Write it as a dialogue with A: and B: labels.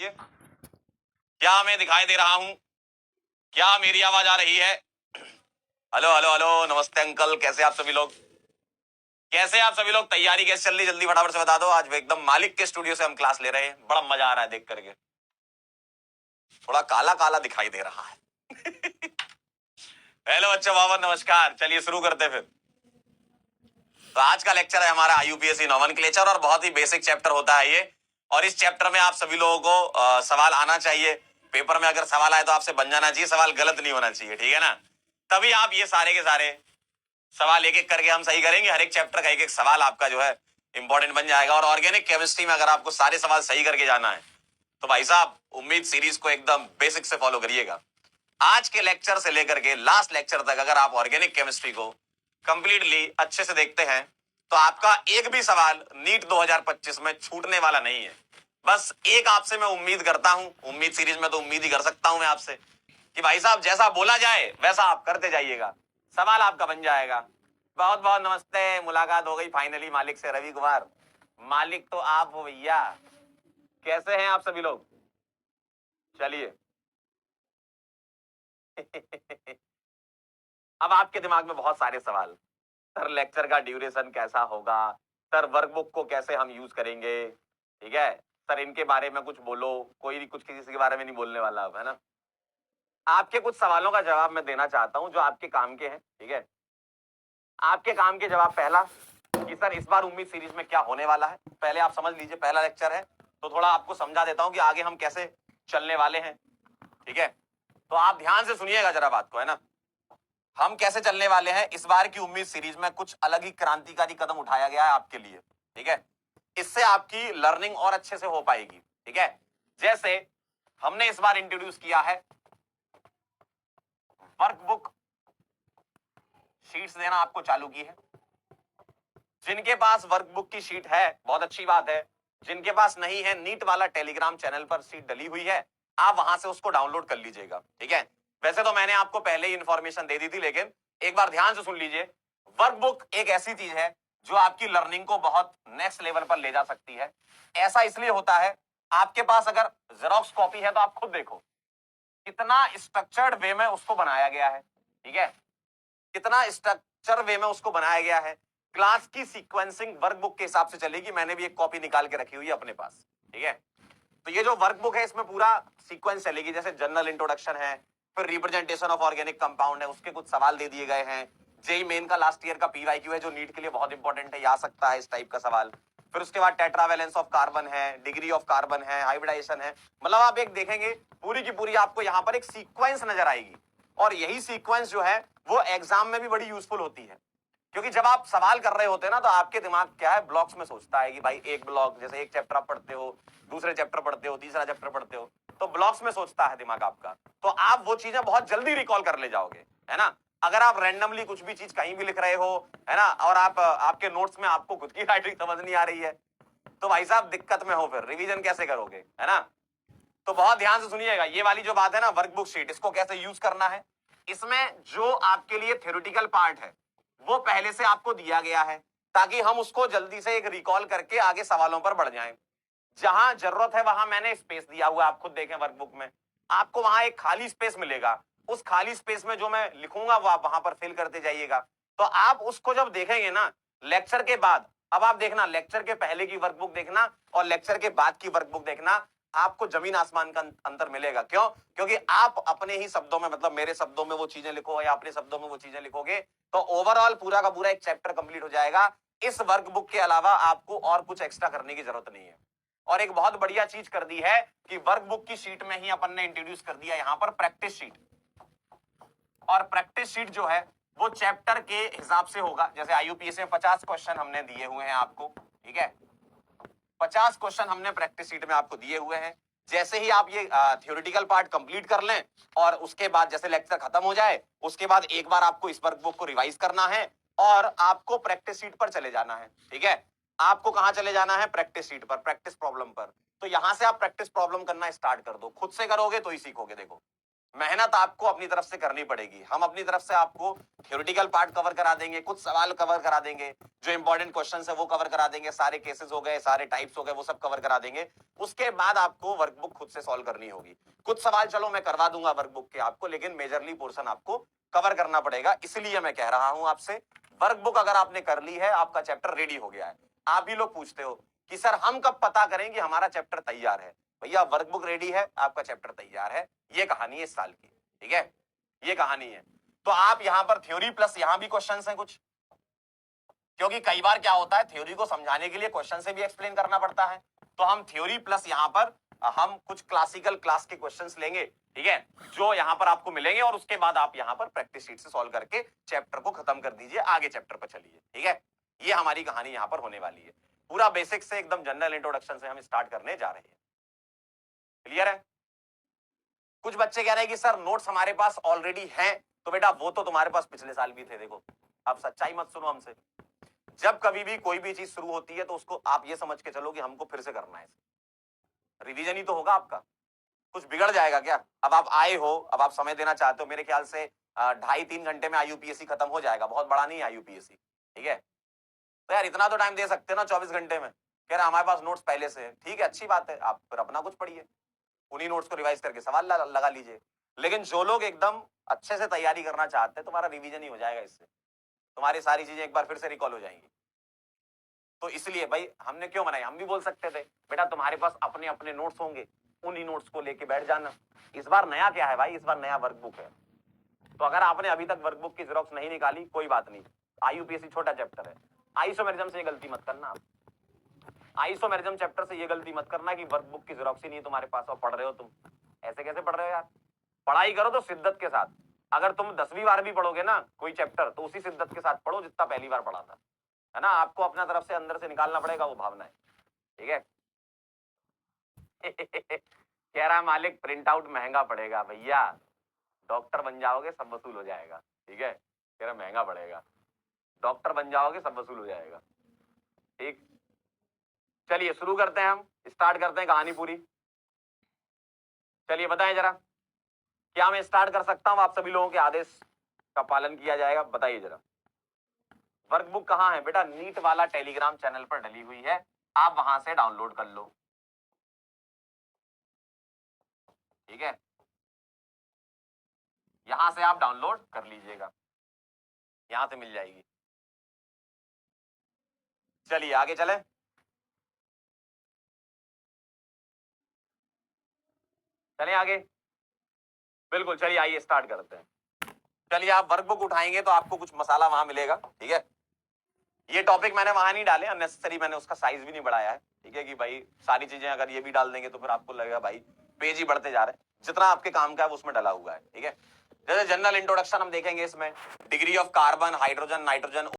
A: ये क्या मैं दिखाई दे रहा हूं? क्या मेरी आवाज आ रही है? हेलो हेलो हेलो, नमस्ते अंकल, कैसे आप सभी लोग? कैसे आप सभी लोग? तैयारी कैसे चल रही? जल्दी फटाफट से बता दो। आज एकदम मालिक के स्टूडियो से हम क्लास ले रहे हैं, बड़ा मजा आ रहा है देख करके। थोड़ा काला काला दिखाई दे रहा है। हेलो बच्चों, बाबा नमस्कार। चलिए शुरू करते हैं फिर। तो आज का लेक्चर है हमारा यूपीएससी नोमेनक्लेचर और बहुत ही बेसिक चैप्टर होता है ये। और इस चैप्टर में आप सभी लोगों को सवाल आना चाहिए। पेपर में अगर सवाल आए तो आपसे बन जाना चाहिए, सवाल गलत नहीं होना चाहिए, ठीक है ना? तभी आप ये सारे के सारे सवाल एक एक करके हम सही करेंगे। हर एक चैप्टर का एक एक सवाल आपका जो है इंपॉर्टेंट बन जाएगा। और ऑर्गेनिक केमिस्ट्री में अगर आपको सारे सवाल सही करके जाना है तो भाई साहब उम्मीद सीरीज को एकदम बेसिक से फॉलो करिएगा। आज के लेक्चर से लेकर के लास्ट लेक्चर तक अगर आप ऑर्गेनिक केमिस्ट्री को कंप्लीटली अच्छे से देखते हैं तो आपका एक भी सवाल नीट 2025 में छूटने वाला नहीं है। बस एक आपसे मैं उम्मीद करता हूं, उम्मीद सीरीज में तो उम्मीद ही कर सकता हूं मैं आपसे कि भाई साहब जैसा बोला जाए वैसा आप करते जाइएगा, सवाल आपका बन जाएगा। बहुत बहुत नमस्ते, मुलाकात हो गई फाइनली मालिक से। रवि कुमार, मालिक तो आप हो भैया। कैसे हैं आप सभी लोग? चलिए। अब आपके दिमाग में बहुत सारे सवाल, सर लेक्चर का ड्यूरेशन कैसा होगा, सर वर्कबुक को कैसे हम यूज करेंगे, ठीक है सर इनके बारे में कुछ बोलो। कोई भी कुछ किसी के बारे में नहीं बोलने वाला अब, है ना? आपके कुछ सवालों का जवाब मैं देना चाहता हूं जो आपके काम के हैं, ठीक है? आपके काम के जवाब, पहला कि सर इस बार उम्मीद सीरीज में क्या होने वाला है। पहले आप समझ लीजिए, पहला लेक्चर है तो थोड़ा आपको समझा देता हूं कि आगे हम कैसे चलने वाले हैं, ठीक है? तो आप ध्यान से सुनिएगा जरा बात को, है ना? हम कैसे चलने वाले हैं इस बार की उम्मीद सीरीज में, कुछ अलग ही क्रांतिकारी कदम उठाया गया है आपके लिए, ठीक है? इससे आपकी लर्निंग और अच्छे से हो पाएगी, ठीक है? जैसे हमने इस बार इंट्रोड्यूस किया है वर्कबुक शीट्स देना आपको चालू की है। जिनके पास वर्कबुक की शीट है बहुत अच्छी बात है, जिनके पास नहीं है नीट वाला टेलीग्राम चैनल पर शीट डली हुई है, आप वहां से उसको डाउनलोड कर लीजिएगा, ठीक है? वैसे तो मैंने आपको पहले ही इंफॉर्मेशन दे दी थी, लेकिन एक बार ध्यान से सुन लीजिए। वर्कबुक एक ऐसी चीज है जो आपकी लर्निंग को बहुत नेक्स्ट लेवल पर ले जा सकती है। ऐसा इसलिए होता है, आपके पास अगर जेरॉक्स कॉपी है तो आप खुद देखो कितना स्ट्रक्चर्ड वे में उसको बनाया गया है, ठीक है? कितना स्ट्रक्चर वे में उसको बनाया गया है। क्लास की सीक्वेंसिंग वर्कबुक के हिसाब से चलेगी। मैंने भी एक कॉपी निकाल के रखी हुई है अपने पास, ठीक है? तो ये जो वर्कबुक है इसमें पूरा सीक्वेंस चलेगी। जैसे जनरल इंट्रोडक्शन है, फिर रिप्रेजेंटेशन ऑफ ऑर्गेनिक कंपाउंड है, उसके कुछ सवाल दे दिए गए हैं। जेई मेन का लास्ट ईयर का पीवाईक्यू है जो नीट के लिए बहुत इंपॉर्टेंट है, ये आ सकता है इस टाइप का सवाल। फिर उसके बाद टेट्रावैलेंस ऑफ कार्बन है, डिग्री ऑफ कार्बन है, हाइब्रिडाइजेशन है। मतलब आप एक देखेंगे पूरी की पूरी आपको यहाँ पर एक सीक्वेंस नजर आएगी। और यही सीक्वेंस जो है वो एग्जाम में भी बड़ी यूजफुल होती है, क्योंकि जब आप सवाल कर रहे होते हैं ना तो आपके दिमाग क्या है, ब्लॉक्स में सोचता है कि भाई एक ब्लॉक, जैसे एक चैप्टर आप पढ़ते हो, दूसरे चैप्टर पढ़ते हो, तीसरा चैप्टर पढ़ते हो, तो ब्लॉक्स में सोचता है दिमाग आपका। तो आप वो चीजें बहुत जल्दी रिकॉल कर ले जाओगे, है ना? अगर आप रैंडमली कुछ भी चीज कहीं भी लिख रहे हो, है ना, और आप आपके नोट्स में आपको खुद की राइटिंग समझ नहीं आ रही है तो भाई साहब दिक्कत में हो, फिर रिवीजन कैसे करोगे, है ना? तो बहुत ध्यान से सुनिएगा, ये वाली जो बात है ना वर्कबुक शीट, इसको कैसे यूज करना है। इसमें जो आपके लिए थ्योरेटिकल पार्ट है वो पहले से आपको दिया गया है, ताकि हम उसको जल्दी से एक रिकॉल करके आगे सवालों पर बढ़ जाएं। जहां जरूरत है वहां मैंने स्पेस दिया हुआ है, आप खुद देखें वर्कबुक में आपको वहां एक खाली स्पेस मिलेगा। उस खाली स्पेस में जो मैं लिखूंगा वो आप वहां पर फिल करते जाइएगा। तो आप उसको जब देखेंगे ना लेक्चर के बाद, अब आप देखना लेक्चर के पहले की वर्कबुक देखना और लेक्चर के बाद की वर्कबुक देखना, आपको जमीन आसमान का अंतर मिलेगा। क्यों? क्योंकि आप अपने ही शब्दों में, मतलब मेरे शब्दों में वो चीजें लिखो या अपने शब्दों में वो चीजें लिखोगे तो ओवरऑल पूरा का पूरा एक चैप्टर कंप्लीट हो जाएगा। इस वर्कबुक के अलावा आपको और कुछ एक्स्ट्रा करने की जरूरत नहीं है। और एक बहुत बढ़िया चीज कर दी है कि वर्कबुक की शीट में ही अपन ने इंट्रोड्यूस कर दिया यहां पर प्रैक्टिस शीट। और प्रैक्टिस शीट जो है वो चैप्टर के हिसाब से होगा। जैसे आईयूपीएससी में 50 क्वेश्चन हमने दिए हुए हैं आपको, ठीक है? 50 क्वेश्चन हमने प्रैक्टिस शीट में आपको दिए हुए हैं। जैसे ही आप ये थ्योरेटिकल पार्ट कंप्लीट कर लें और उसके बाद जैसे लेक्चर खत्म हो जाए उसके बाद एक बार आपको इस वर्कबुक को रिवाइज करना है और आपको प्रैक्टिस शीट पर चले जाना है, ठीक है? आपको कहां चले जाना है? प्रैक्टिस शीट पर, प्रैक्टिस प्रॉब्लम पर। तो यहां से आप प्रैक्टिस प्रॉब्लम करना स्टार्ट कर दो, खुद से करोगे तो ही सीखोगे। देखो मेहनत आपको अपनी तरफ से करनी पड़ेगी। हम अपनी तरफ से आपको थ्योरेटिकल पार्ट कवर करा देंगे, कुछ सवाल कवर करा देंगे, जो इंपॉर्टेंट क्वेश्चंस है वो कवर करा देंगे, सारे केसेस हो गए, सारे टाइप्स हो गए, वो सब कवर करा देंगे। उसके बाद आपको वर्कबुक खुद से सॉल्व करनी होगी। कुछ सवाल चलो मैं करवा दूंगा वर्कबुक के आपको, लेकिन मेजरली पोर्शन आपको कवर करना पड़ेगा। इसलिए मैं कह रहा हूं आपसे, वर्कबुक अगर आपने कर ली है, आपका चैप्टर रेडी हो गया है। आप भी लोग पूछते हो कि सर हम कब पता करें कि हमारा चैप्टर तैयार है? भैया वर्कबुक रेडी है, आपका चैप्टर तैयार है। ये कहानी है इस साल की, ठीक है, ये कहानी है। तो आप यहां पर थ्योरी प्लस यहां भी क्वेश्चंस हैं कुछ, क्योंकि कई बार क्या होता है, थ्योरी को समझाने के लिए क्वेश्चन से भी एक्सप्लेन करना पड़ता है। तो हम थ्योरी प्लस यहां पर हम कुछ क्लासिकल क्लास के क्वेश्चंस लेंगे, ठीक है, जो यहां पर आपको मिलेंगे, और उसके बाद आप यहां पर प्रैक्टिस शीट से सॉल्व करके चैप्टर को खत्म कर दीजिए, आगे चैप्टर पर चलिए, ठीक है। ये हमारी कहानी यहां पर होने वाली है। पूरा बेसिक से एकदम जनरल इंट्रोडक्शन से हम स्टार्ट करने जा रहे हैं। क्लियर है? कुछ बच्चे कह रहे हैं कि सर नोट्स हमारे पास ऑलरेडी हैं। तो बेटा वो तो तुम्हारे पास पिछले साल भी थे। देखो, अब सच्चाई मत सुनो हमसे। जब कभी भी कोई भी चीज शुरू होती है तो उसको आप ये समझ के चलो कि हमको फिर से करना है। रिवीजन ही तो होगा आपका, कुछ बिगड़ जाएगा क्या? अब आप आए हो, अब आप समय देना चाहते हो, मेरे ख्याल से 2.5-3 घंटे में आईयूपीएससी खत्म हो जाएगा, बहुत बड़ा नहीं है आईयूपीएससी, ठीक है। तो यार इतना तो टाइम दे सकते हैं ना 24 घंटे में। कह रहा हमारे पास नोट्स पहले से है, ठीक है, अच्छी बात है, आप फिर अपना कुछ पढ़िए, उन्हीं नोट्स को रिवाइज करके सवाल लगा लीजिए। लेकिन जो लोग एकदम अच्छे से तैयारी करना चाहते हैं, तुम्हारा रिवीजन ही हो जाएगा, इससे तुम्हारी सारी चीजें एक बार फिर से रिकॉल हो जाएंगी। तो इसलिए भाई हमने क्यों बनाई, हम भी बोल सकते थे बेटा तुम्हारे पास अपने अपने नोट्स होंगे, उन्हीं नोट्स को लेके बैठ जाना। इस बार नया क्या है भाई, इस बार नया वर्कबुक है। तो अगर आपने अभी तक वर्कबुक की जेरॉक्स नहीं निकाली, कोई बात नहीं, आईयूपीएससी छोटा चैप्टर है। आइसोमेरिज्म से ये गलती मत करना आप, आइसोमेरिज्म चैप्टर से ये गलती मत करना कि वर्कबुक की जेरॉक्स ही नहीं है तुम्हारे पास और पढ़ रहे हो तुम। ऐसे कैसे पढ़ रहे हो यार? पढ़ाई करो तो शिद्दत के साथ। अगर तुम 10वीं बार भी पढ़ोगे ना कोई चैप्टर, तो उसी शिद्दत के साथ पढ़ो जितना पहली बार पढ़ा था, है ना। आपको अपना तरफ से अंदर से निकालना पड़ेगा वो भावना है, ठीक है। कह रहा मालिक प्रिंट आउट महंगा पड़ेगा। भैया डॉक्टर बन जाओगे सब वसूल हो जाएगा, ठीक है। कह रहा महंगा पड़ेगा, डॉक्टर बन जाओगे सब वसूल हो जाएगा, ठीक। चलिए शुरू करते हैं, हम स्टार्ट करते हैं कहानी पूरी। चलिए बताएं जरा, क्या मैं स्टार्ट कर सकता हूं? आप सभी लोगों के आदेश का पालन किया जाएगा, बताइए जरा। वर्कबुक कहां है बेटा? नीट वाला टेलीग्राम चैनल पर डली हुई है, आप वहां से डाउनलोड कर लो, ठीक है। यहां से आप डाउनलोड कर लीजिएगा, यहां से मिल जाएगी। चलिए आगे चले। चलिए आगे, बिल्कुल, चलिए आइए स्टार्ट करते हैं। चलिए आप वर्कबुक उठाएंगे तो आपको कुछ मसाला वहां मिलेगा, ठीक है। ये टॉपिक मैंने वहां नहीं डाले अननेसेसरी, मैंने उसका साइज भी नहीं बढ़ाया है, ठीक है, कि भाई सारी चीजें अगर ये भी डाल देंगे तो फिर आपको लगेगा भाई पेज ही बढ़ते जा रहे हैं। जितना आपके काम का है उसमें डला हुआ है, ठीक है। जैसे जनरल इंट्रोडक्शन हम देखेंगे, इसमें degree of carbon, hydrogen, nitrogen,